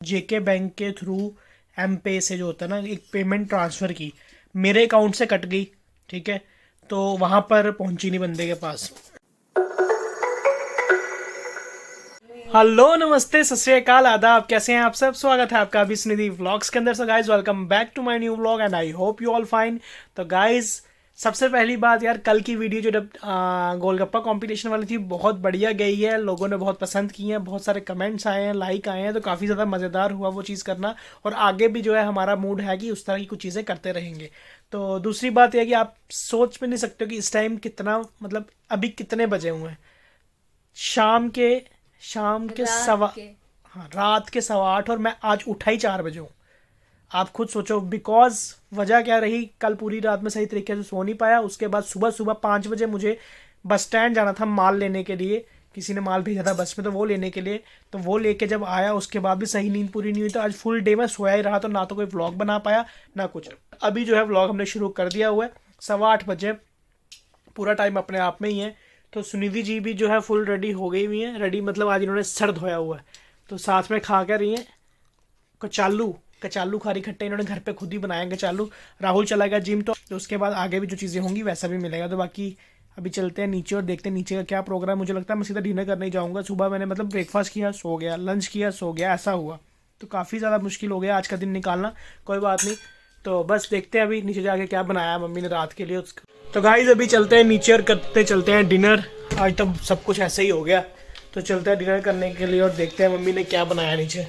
जेके bank के through M पे से जो होता है ना, एक पेमेंट ट्रांसफ़र की, मेरे अकाउंट से कट गई। ठीक है, तो वहाँ पर पहुँची नहीं बंदे के पास। हेलो, नमस्ते, सत श्री अकाल, आदाब, कैसे हैं आप सब। स्वागत है आपका अभी निधि व्लॉग्स के अंदर। So guys, welcome back to my new vlog and I hope you all fine. तो गाइज, सबसे पहली बात यार, कल की वीडियो जो जब गोलगप्पा कंपटीशन वाली थी, बहुत बढ़िया गई है, लोगों ने बहुत पसंद की हैं, बहुत सारे कमेंट्स आए हैं, लाइक आए हैं, तो काफ़ी ज़्यादा मज़ेदार हुआ वो चीज़ करना। और आगे भी जो है हमारा मूड है कि उस तरह की कुछ चीज़ें करते रहेंगे। तो दूसरी बात यह कि आप सोच भी नहीं सकते हो कि इस टाइम कितना, मतलब अभी कितने बजे हुए हैं। शाम के हाँ, रात के 8:15, और मैं आज उठा ही 4 बजे हूँ। आप खुद सोचो, बिकॉज वजह क्या रही, कल पूरी रात में सही तरीके से सो नहीं पाया। उसके बाद सुबह सुबह 5 बजे मुझे बस स्टैंड जाना था माल लेने के लिए। किसी ने माल भेजा था बस में, तो वो लेने के लिए, तो वो लेके जब आया उसके बाद भी सही नींद पूरी नहीं हुई। तो आज फुल डे में सोया ही रहा, तो ना तो कोई व्लॉग बना पाया ना कुछ। अभी जो है व्लॉग हमने शुरू कर दिया हुआ है 8:15 बजे, पूरा टाइम अपने आप में ही है। तो सुनिधि जी भी जो है फुल रेडी हो गई हुई हैं। रेडी मतलब आज इन्होंने सर धोया हुआ है, तो साथ में खा कर रही हैं कचालू खा रही खट्टे। इन्होंने घर पे खुद ही बनाया कचालू। राहुल चला गया जिम, तो उसके बाद आगे भी जो चीज़ें होंगी वैसा भी मिलेगा। तो बाकी अभी चलते हैं नीचे और देखते हैं नीचे का क्या प्रोग्राम। मुझे लगता है मैं सीधा डिनर करने ही जाऊँगा। सुबह मैंने मतलब ब्रेकफास्ट किया, सो गया, लंच किया, सो गया, ऐसा हुआ। तो काफ़ी ज़्यादा मुश्किल हो गया आज का दिन निकालना। कोई बात नहीं, तो बस देखते हैं अभी नीचे जाके क्या बनाया मम्मी ने रात के लिए। तो गाइस, अभी चलते हैं नीचे और चलते हैं डिनर। आज तो सब कुछ ऐसे ही हो गया, तो चलते हैं डिनर करने के लिए और देखते हैं मम्मी ने क्या बनाया नीचे।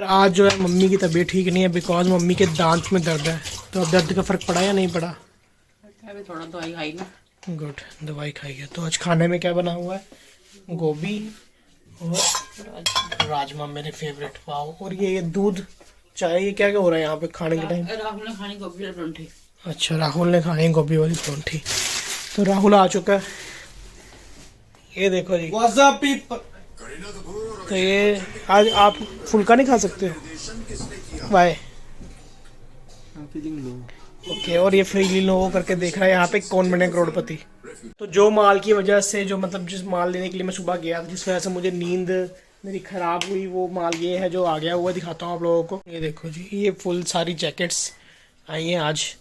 आज जो है मम्मी की तबीयत ठीक नहीं है, बिकॉज मम्मी के दांत में दर्द है। तो अब दर्द का फर्क पड़ा या नहीं पड़ा? अभी थोड़ा दवाई खाई ना। गुड, दवाई खाई है। तो आज खाने में क्या बना हुआ है? गोभी और राजमा, मेरे फेवरेट। वाओ। और ये दूध चाय, ये क्या क्या हो रहा है यहाँ पे खाने के टाइम? राहुल ने खानी गोभी वाली परांठी। अच्छा, राहुल ने खानी गोभी वाली परांठी। तो राहुल आ चुका है, ये देखो जी। तो ये आज आप फुल्का नहीं खा सकते? वाई? ओके। और ये फीलिंग लो करके देख रहा है यहाँ पे कौन बने करोड़पति। तो जो माल की वजह से, जो मतलब जिस माल लेने के लिए मैं सुबह गया था, जिस वजह से मुझे नींद मेरी ख़राब हुई, वो माल ये है जो आ गया हुआ। दिखाता हूँ आप लोगों को। ये देखो जी, ये फुल सारी जैकेट्स आई हैं आज,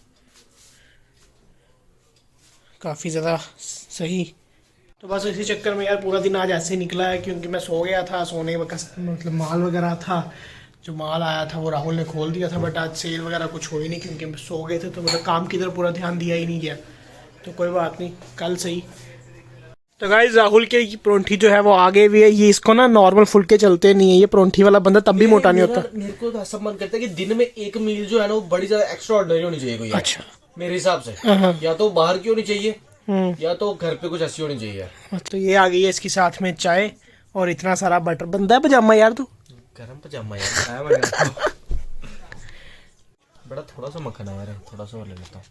काफ़ी ज़्यादा सही। तो बस इसी चक्कर में यार पूरा दिन आज ऐसे ही निकला है, क्योंकि मैं सो गया था। सोने मतलब माल वगैरह था, जो माल आया था वो राहुल ने खोल दिया था, बट आज सेल वगैरह कुछ हो ही नहीं, क्योंकि हम सो गए थे। तो मतलब काम की तरफ पूरा ध्यान दिया ही नहीं गया। तो कोई बात नहीं, कल सही। तो गाइस, राहुल के परोंठी जो है वो आगे भी है। ये इसको ना नॉर्मल फुलके चलते नहीं है, ये परोंठी वाला बंदा तब भी मोटा नहीं होता। मेरे को तो ऐसा मन करता है कि दिन में एक मील जो है ना वो बड़ी ज्यादा एक्स्ट्रा ऑर्डिनरी होनी चाहिए कोई। अच्छा, मेरे हिसाब से हाँ। या तो बाहर की होनी चाहिए या तो घर पे कुछ ऐसी होनी चाहिए। तो ये आ गई है इसके साथ में चाय और इतना सारा बटर। बंदा है पजामा यार तू। गरम पजामा यार आया मैंने। बड़ा थोड़ा सा मक्खन आया है, थोड़ा सा और ले लेता हूँ।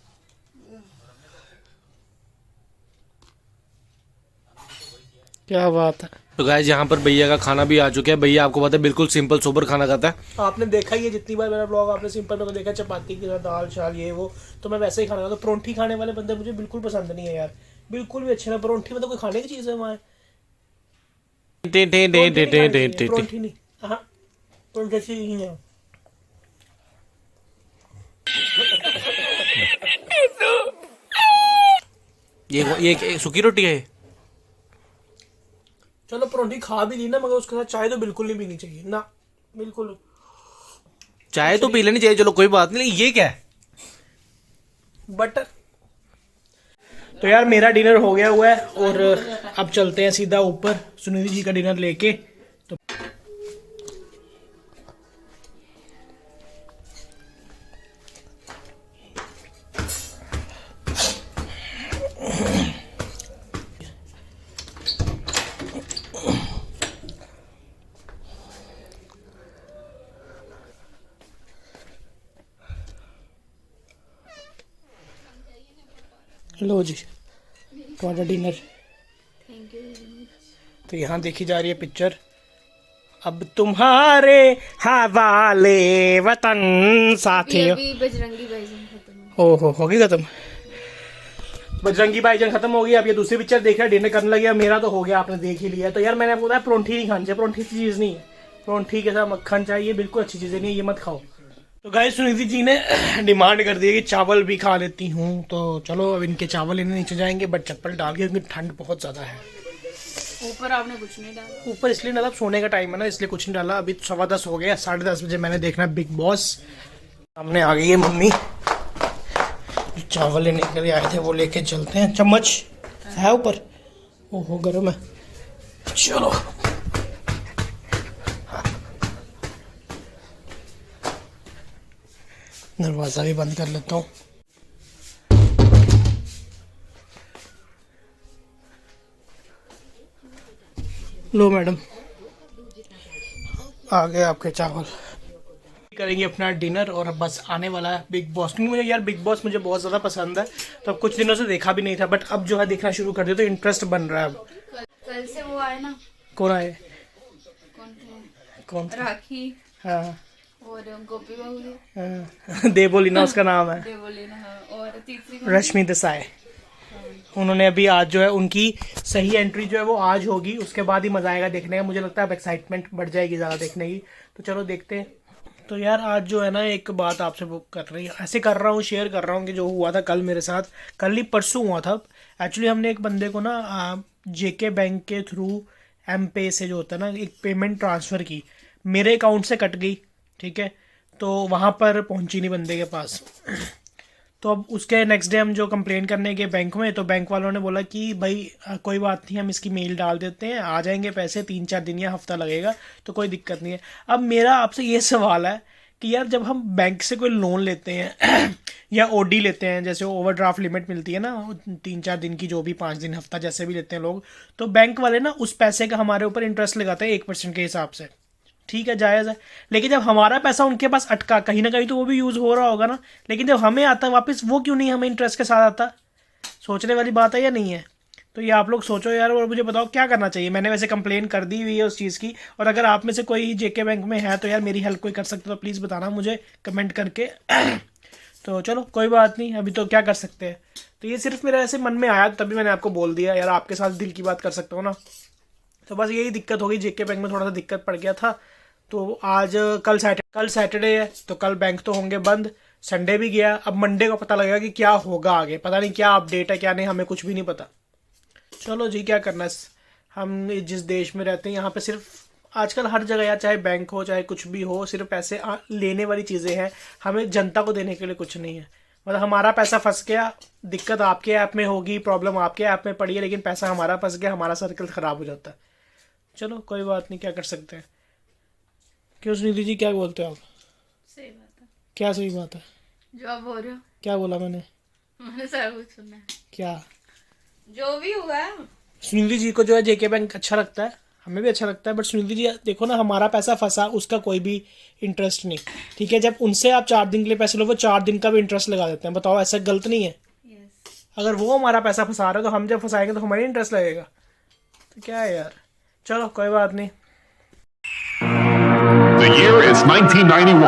क्या बात है। तो गाइस, यहाँ पर भैया का खाना भी आ चुका है। भैया आपको पता है बिल्कुल सिंपल सोबर खाना खाता है। आपने देखा ही है, जितनी बार मेरा ब्लॉग आपने सिंपल में देखा, चपाती के साथ दाल चाल ये वो, तो मैं वैसे ही खाना खाता। तो परोंठी खाने वाले बंदे मुझे बिल्कुल पसंद नहीं है यार, बिल्कुल भी अच्छे ना। परोंठी में तो कोई खाने की चीज़ है वहाँ? परोंठी नहीं, हाँ, परोंठी अच्छी नहीं है। ये सूखी रोटी है। चलो परोंठी खा भी ली ना, मगर उसके साथ चाय तो बिल्कुल नहीं पीनी चाहिए ना, बिल्कुल। चाय तो पी लेनी चाहिए, चलो कोई बात नहीं। ये क्या है? बटर। तो यार मेरा डिनर हो गया हुआ है और अब चलते हैं सीधा ऊपर सुनिधि जी का डिनर लेके। तो लो जी, तुम्हारा डिनर। Thank you. तो यहाँ देखी जा रही है पिक्चर, अब तुम्हारे हवाले वतन साथियों। अभी बजरंगी भाईजान खत्म। ओहो, होगी खत्म। बजरंगी भाईजान खत्म हो गई, अब ये दूसरी पिक्चर देख रहा है, डिनर करने लगे। मेरा तो हो गया, आपने देख ही लिया। तो यार मैंने आपको बताया परोंठी नहीं खानी चाहिए, परोंठी की चीज़ नहीं है, परोंठी के साथ मक्खन चाहिए, बिल्कुल अच्छी चीज़ें नहीं है, ये मत खाओ। तो गाइस सुनीति जी ने डिमांड कर दी है कि चावल भी खा लेती हूँ, तो चलो अब इनके चावल इन्हें नीचे जाएंगे, बट चप्पल डाल के, क्योंकि ठंड बहुत ज़्यादा है। ऊपर आपने कुछ नहीं डाला? ऊपर इसलिए डाला, सोने का टाइम है ना, इसलिए कुछ नहीं डाला। अभी 10:15 हो गया, 10:30 बजे मैंने देखना बिग बॉस। सामने आ गई है मम्मी, चावल लेने के लिए आए थे, वो लेके चलते हैं। चम्मच है ऊपर? ओहो गर्म है, चलो। दरवाज़ा भी बंद कर लेता हूँ। लो मैडम, आ गए आपके चावल। करेंगे अपना डिनर और अब बस आने वाला है बिग बॉस। क्योंकि मुझे यार बिग बॉस मुझे बहुत ज़्यादा पसंद है, तो अब कुछ दिनों से देखा भी नहीं था, बट अब जो है देखना शुरू कर दिया, तो इंटरेस्ट बन रहा है अब। कल से वो आए ना, कौन आए? कौन थे? कौन? राखी हाँ और गोपी बहू थी। हाँ, देवोलीना उसका नाम है, देवोलीना, हाँ। और तीसरी रश्मि देसाई। उन्होंने अभी आज जो है उनकी सही एंट्री जो है वो आज होगी, उसके बाद ही मजा आएगा देखने का। मुझे लगता है अब एक्साइटमेंट बढ़ जाएगी ज़्यादा देखने की, तो चलो देखते हैं। तो यार आज जो है ना एक बात आपसे वो कर रही है, ऐसे कर रहा हूँ, शेयर कर रहा हूँ कि जो हुआ था कल मेरे साथ, कल नहीं परसों हुआ था। एक्चुअली हमने एक बंदे को ना जेके बैंक के थ्रू एम पे से जो होता है ना एक पेमेंट ट्रांसफ़र की, मेरे अकाउंट से कट गई, ठीक है, तो वहाँ पर पहुँची नहीं बंदे के पास। तो अब उसके नेक्स्ट डे हम जो कंप्लेन करने गए बैंक में, तो बैंक वालों ने बोला कि भाई कोई बात नहीं, हम इसकी मेल डाल देते हैं, आ जाएंगे पैसे, 3-4 दिन या हफ्ता लगेगा, तो कोई दिक्कत नहीं है। अब मेरा आपसे ये सवाल है कि यार जब हम बैंक से कोई लोन लेते हैं या ओडी लेते हैं, जैसे ओवरड्राफ्ट लिमिट मिलती है ना 3-4 दिन की, जो भी 5 दिन हफ्ता जैसे भी लेते हैं लोग, तो बैंक वाले ना उस पैसे का हमारे ऊपर इंटरेस्ट लगाते हैं 1% के हिसाब से। ठीक है, जायज़ है, लेकिन जब हमारा पैसा उनके पास अटका, कहीं ना कहीं तो वो भी यूज़ हो रहा होगा ना, लेकिन जब हमें आता है वापस, वो क्यों नहीं हमें इंटरेस्ट के साथ आता? सोचने वाली बात है या नहीं है? तो ये आप लोग सोचो यार, और मुझे बताओ क्या करना चाहिए। मैंने वैसे कंप्लेन कर दी हुई है उस चीज़ की, और अगर आप में से कोई जेके बैंक में है तो यार मेरी हेल्प कोई कर सकते तो प्लीज़ बताना मुझे कमेंट करके। तो चलो कोई बात नहीं, अभी तो क्या कर सकते हैं। तो ये सिर्फ मेरे ऐसे मन में आया, तभी मैंने आपको बोल दिया यार, आपके साथ दिल की बात कर सकता हूँ ना। तो बस यही दिक्कत हो गई, जेके बैंक में थोड़ा सा दिक्कत पड़ गया था। तो आज कल सैटरडे है, तो कल बैंक तो होंगे बंद, संडे भी गया। अब मंडे को पता लगेगा कि क्या होगा आगे, पता नहीं क्या अपडेट है क्या नहीं, हमें कुछ भी नहीं पता। चलो जी, क्या करना है, हम जिस देश में रहते हैं यहाँ पे सिर्फ आजकल हर जगह यार, चाहे बैंक हो चाहे कुछ भी हो, सिर्फ पैसे लेने वाली चीज़ें हैं, हमें जनता को देने के लिए कुछ नहीं है। मतलब हमारा पैसा फंस गया, दिक्कत आपके ऐप में होगी, प्रॉब्लम आपके ऐप में पड़ी है, लेकिन पैसा हमारा फंस गया, हमारा सर्कल ख़राब हो जाता है। चलो कोई बात नहीं, क्या कर सकते हैं। क्यों सुनीति जी, क्या बोलते हो आप? सही बात है। क्या सही बात है? जो आप बोल रहे हो, क्या बोला मैंने सारा कुछ सुनना है। क्या? जो भी हुआ है। सुनीति जी को जो है जेके बैंक अच्छा लगता है, हमें भी अच्छा लगता है, बट सुनीति जी देखो ना, हमारा पैसा फंसा, उसका कोई भी इंटरेस्ट नहीं, ठीक है। जब उनसे आप 4 दिन के लिए पैसे लो, वो 4 दिन का भी इंटरेस्ट लगा देते हैं। बताओ, ऐसा गलत नहीं है? अगर वो हमारा पैसा फंसा रहे हैं, तो हम जब फंसाएंगे तो हमारी इंटरेस्ट लगेगा, तो क्या है यार। चलो कोई बात नहीं। The year is 1991.